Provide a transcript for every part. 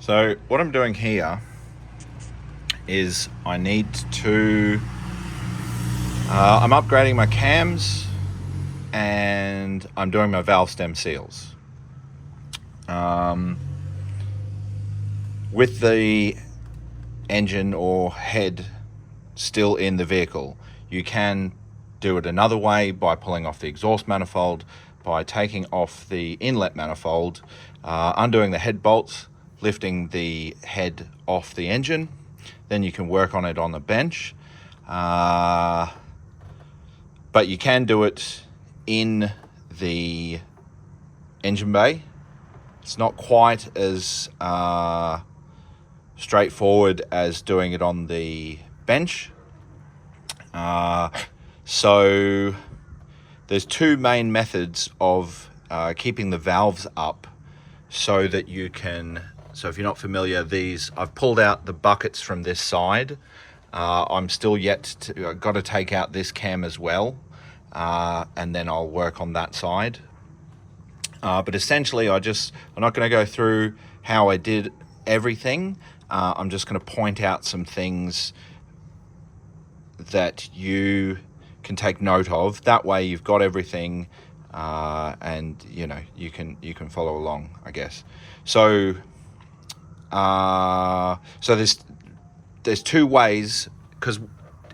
So what I'm doing here is I'm upgrading my cams and I'm doing my valve stem seals. With the engine or head still in the vehicle, you can do it another way by pulling off the exhaust manifold, by taking off the inlet manifold, undoing the head bolts, lifting the head off the engine. Then you can work on it on the bench. But you can do it in the engine bay. It's not quite as straightforward as doing it on the bench. So there's two main methods of keeping the valves up so that you can, so if you're not familiar, I've pulled out the buckets from this side. I'm still I've got to take out this cam as well, and then I'll work on that side. But essentially I'm not going to go through how I did everything. I'm just going to point out some things that you can take note of. That way you've got everything, and you can follow along, I guess. So there's two ways, because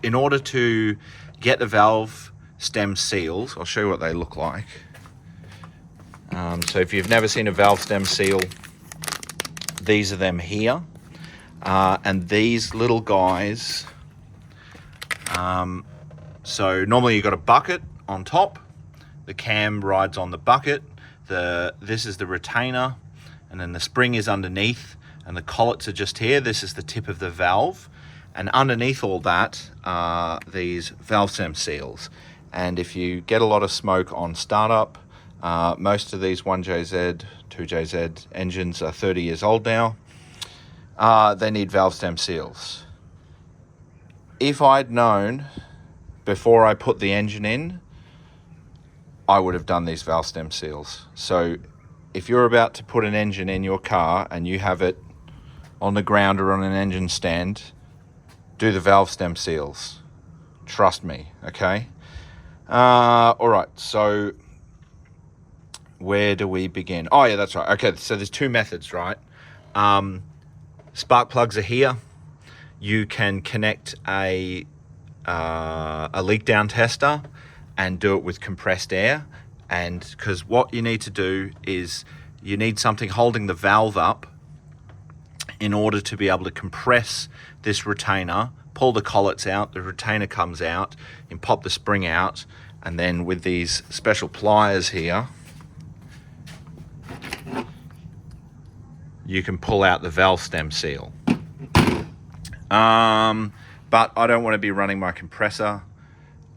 in order to get the valve stem seals, I'll show you what they look like. So if you've never seen a valve stem seal, these are them here. And these little guys, so normally you've got a bucket on top, the cam rides on the bucket, this is the retainer, and then the spring is underneath, and the collets are just here. This is the tip of the valve, and underneath all that are these valve stem seals. And if you get a lot of smoke on startup, most of these 1JZ, 2JZ engines are 30 years old now. They need valve stem seals. If I'd known before I put the engine in, I would have done these valve stem seals. So if you're about to put an engine in your car and you have it on the ground or on an engine stand, do the valve stem seals. Trust me, okay? All right, so where do we begin? Oh yeah, that's right. Okay, so there's two methods, right? Spark plugs are here. You can connect a leak down tester and do it with compressed air. And because what you need to do is you need something holding the valve up in order to be able to compress this retainer, pull the collets out, the retainer comes out, and pop the spring out. And then with these special pliers here, you can pull out the valve stem seal. But I don't want to be running my compressor.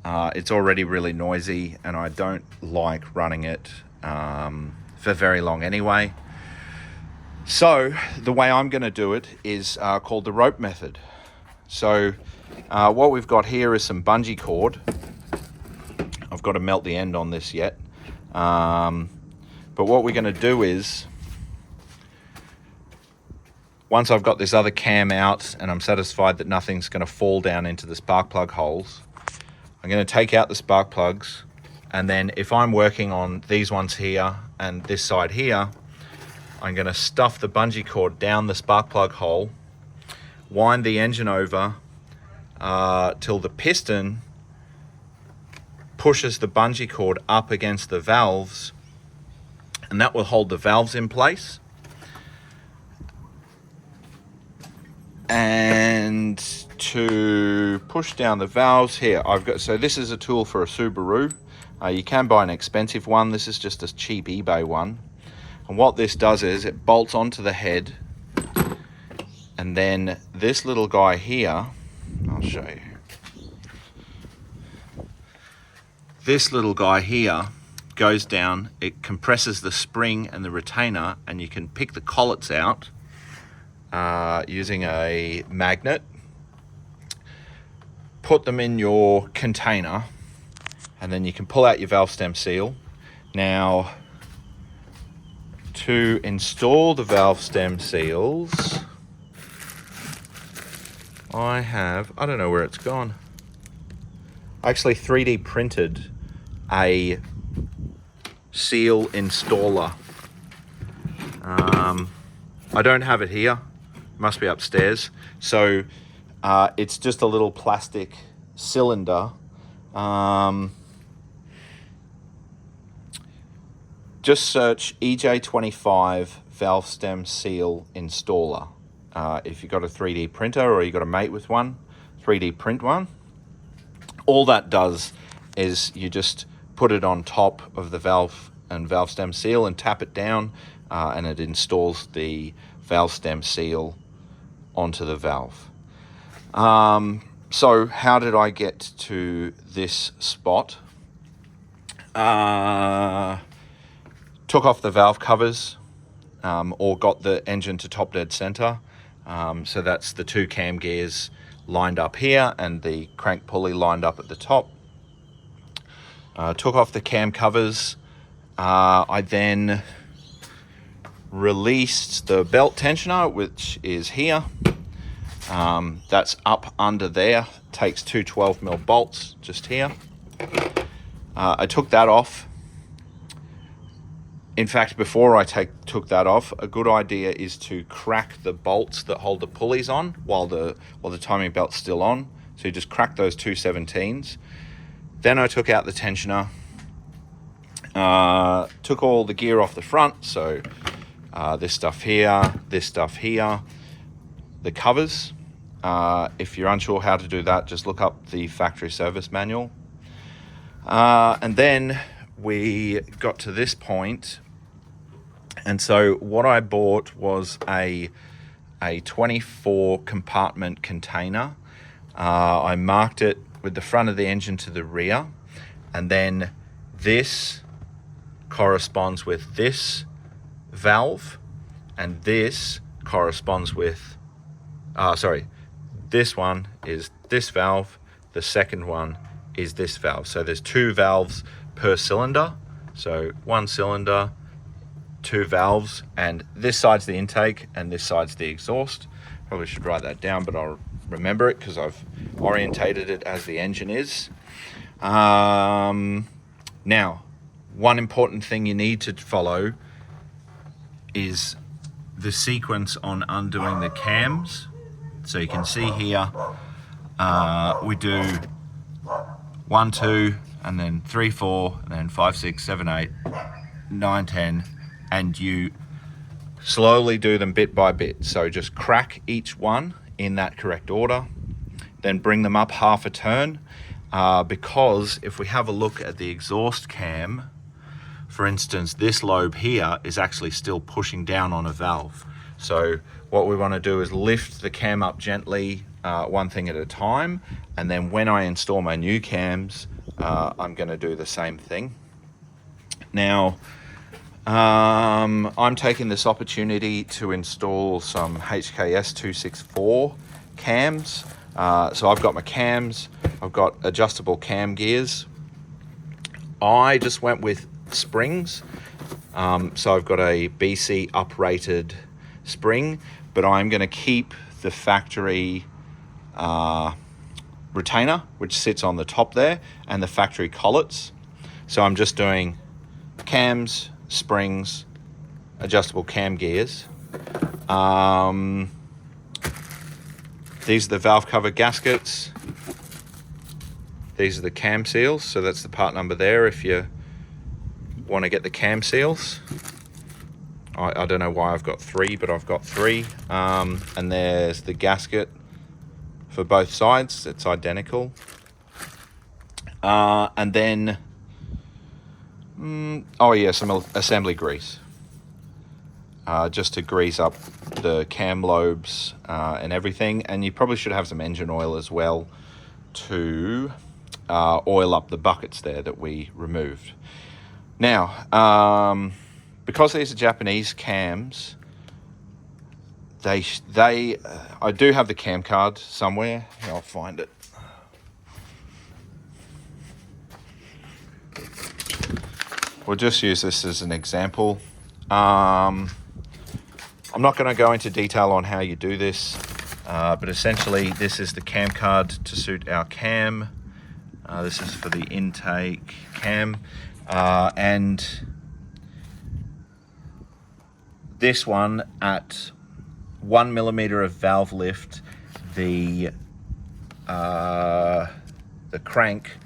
It's already really noisy and I don't like running it for very long anyway. So the way I'm going to do it is called the rope method. So what we've got here is some bungee cord. I've got to melt the end on this yet. But what we're going to do is, once I've got this other cam out and I'm satisfied that nothing's going to fall down into the spark plug holes, I'm going to take out the spark plugs, and then if I'm working on these ones here and this side here, I'm going to stuff the bungee cord down the spark plug hole, wind the engine over till the piston pushes the bungee cord up against the valves, and that will hold the valves in place. And to push down the valves here, so this is a tool for a Subaru. You can buy an expensive one. This is just a cheap eBay one. And what this does is it bolts onto the head, and then this little guy here, I'll show you. This little guy here goes down, it compresses the spring and the retainer, and you can pick the collets out using a magnet, put them in your container, and then you can pull out your valve stem seal. Now, to install the valve stem seals, I don't know where it's gone. I actually 3D printed a seal installer. I don't have it here. It must be upstairs. So it's just a little plastic cylinder. Just search EJ25 valve stem seal installer. If you've got a 3D printer or you've got a mate with one, 3D print one. All that does is you just put it on top of the valve and valve stem seal and tap it down, and it installs the valve stem seal onto the valve. So how did I get to this spot? Took off the valve covers, or got the engine to top dead center. So that's the two cam gears lined up here and the crank pulley lined up at the top. Took off the cam covers. I then released the belt tensioner, which is here. That's up under there. Takes two 12mm bolts just here. I took that off. In fact, before I took that off, a good idea is to crack the bolts that hold the pulleys on while the timing belt's still on. So you just crack those two 17s. Then I took out the tensioner, took all the gear off the front. So this stuff here, the covers. If you're unsure how to do that, just look up the factory service manual. And then we got to this point, and so what I bought was a 24 compartment container. I marked it with the front of the engine to the rear, and then this corresponds with this valve, and this corresponds with this one is this valve, the second one is this valve. So there's two valves per cylinder. So one cylinder, two valves, and this side's the intake and this side's the exhaust. Probably should write that down, but I'll remember it because I've orientated it as the engine is. Now, one important thing you need to follow is the sequence on undoing the cams. So you can see here, we do 1, 2, and then 3, 4, and then 5, 6, 7, 8, 9, 10, and you slowly do them bit by bit. So just crack each one in that correct order, then bring them up half a turn, because if we have a look at the exhaust cam, for instance, this lobe here is actually still pushing down on a valve. So what we want to do is lift the cam up gently, one thing at a time, and then when I install my new cams, I'm going to do the same thing. Now, I'm taking this opportunity to install some HKS 264 cams. So I've got my cams, I've got adjustable cam gears. I just went with springs. So I've got a BC uprated spring, but I'm going to keep the factory retainer, which sits on the top there, and the factory collets. So I'm just doing cams, springs, adjustable cam gears. These are the valve cover gaskets. These are the cam seals, so that's the part number there if you want to get the cam seals. I don't know why I've got 3, but I've got 3. And there's the gasket for both sides. It's identical. And then, some assembly grease. Just to grease up the cam lobes and everything. And you probably should have some engine oil as well to oil up the buckets there that we removed. Now, because these are Japanese cams, I do have the cam card somewhere. I'll find it. We'll just use this as an example. I'm not going to go into detail on how you do this, but essentially this is the cam card to suit our cam. This is for the intake cam, and this one at 1 millimeter of valve lift, the crank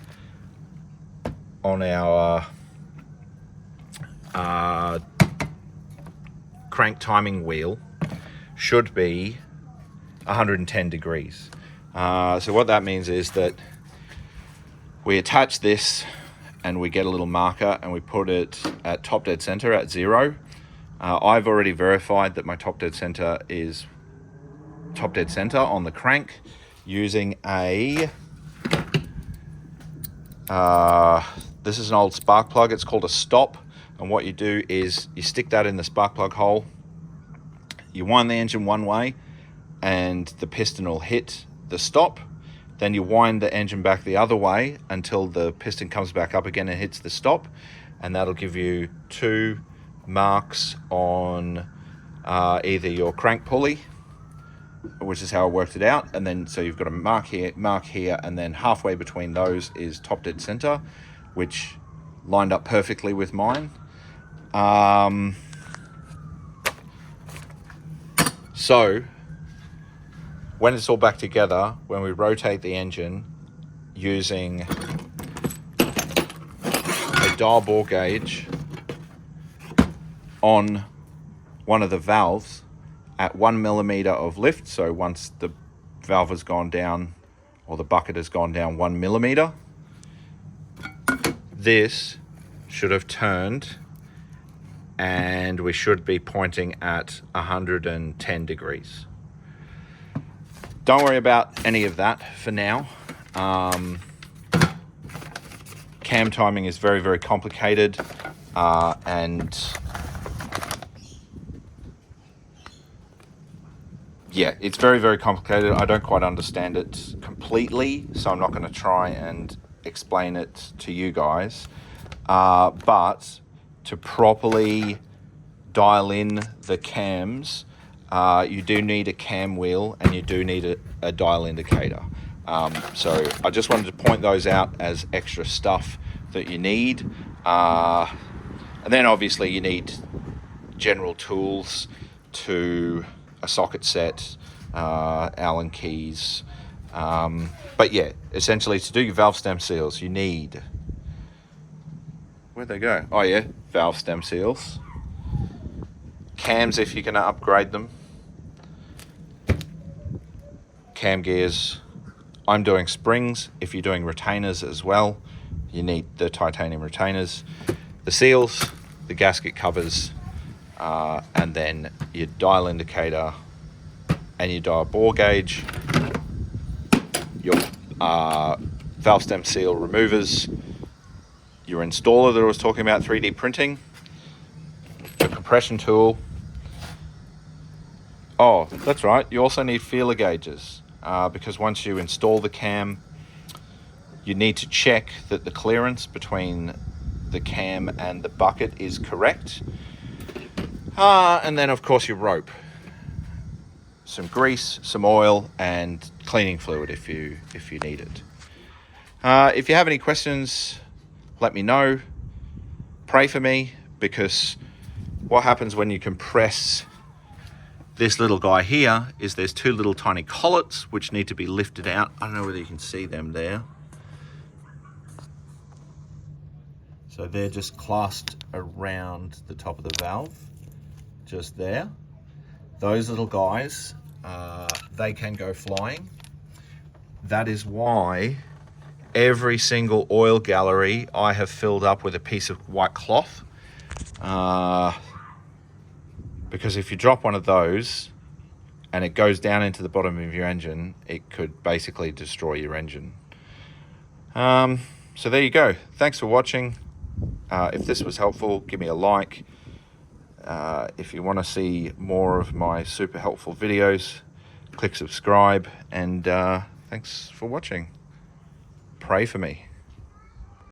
on our crank timing wheel should be 110 degrees. So what that means is that we attach this and we get a little marker and we put it at top dead center at 0. I've already verified that my top dead center is top dead center on the crank using a this is an old spark plug. It's called a stop, and what you do is you stick that in the spark plug hole, you wind the engine one way and the piston will hit the stop, then you wind the engine back the other way until the piston comes back up again and hits the stop, and that'll give you 2 marks on either your crank pulley, which is how I worked it out, and then so you've got a mark here, and then halfway between those is top dead center, which lined up perfectly with mine. So when it's all back together, when we rotate the engine using a dial bore gauge on one of the valves at 1 millimeter of lift, so once the valve has gone down or the bucket has gone down 1 millimeter, this should have turned and we should be pointing at 110 degrees. Don't worry about any of that for now. Cam timing is very, very complicated, and yeah, it's very, very complicated. I don't quite understand it completely, so I'm not going to try and explain it to you guys. But to properly dial in the cams, you do need a cam wheel and you do need a dial indicator. So I just wanted to point those out as extra stuff that you need. And then obviously you need general tools to a socket set, Allen keys. But yeah, essentially to do your valve stem seals, you need, where'd they go? Oh yeah, valve stem seals. Cams if you're going to upgrade them. Cam gears. I'm doing springs. If you're doing retainers as well, you need the titanium retainers. The seals, the gasket covers, and then your dial indicator and your dial bore gauge, your valve stem seal removers, your installer that I was talking about, 3D printing, your compression tool. Oh, that's right, you also need feeler gauges, because once you install the cam, you need to check that the clearance between the cam and the bucket is correct. And then of course your rope, some grease, some oil, and cleaning fluid if you need it. If you have any questions, let me know. Pray for me, because what happens when you compress this little guy here is there's 2 little tiny collets which need to be lifted out. I don't know whether you can see them there. So they're just clasped around the top of the valve, just there. Those little guys, they can go flying. That is why every single oil gallery I have filled up with a piece of white cloth. Because if you drop one of those and it goes down into the bottom of your engine, it could basically destroy your engine. So there you go. Thanks for watching. If this was helpful, give me a like. If you want to see more of my super helpful videos, click subscribe, and thanks for watching. Pray for me.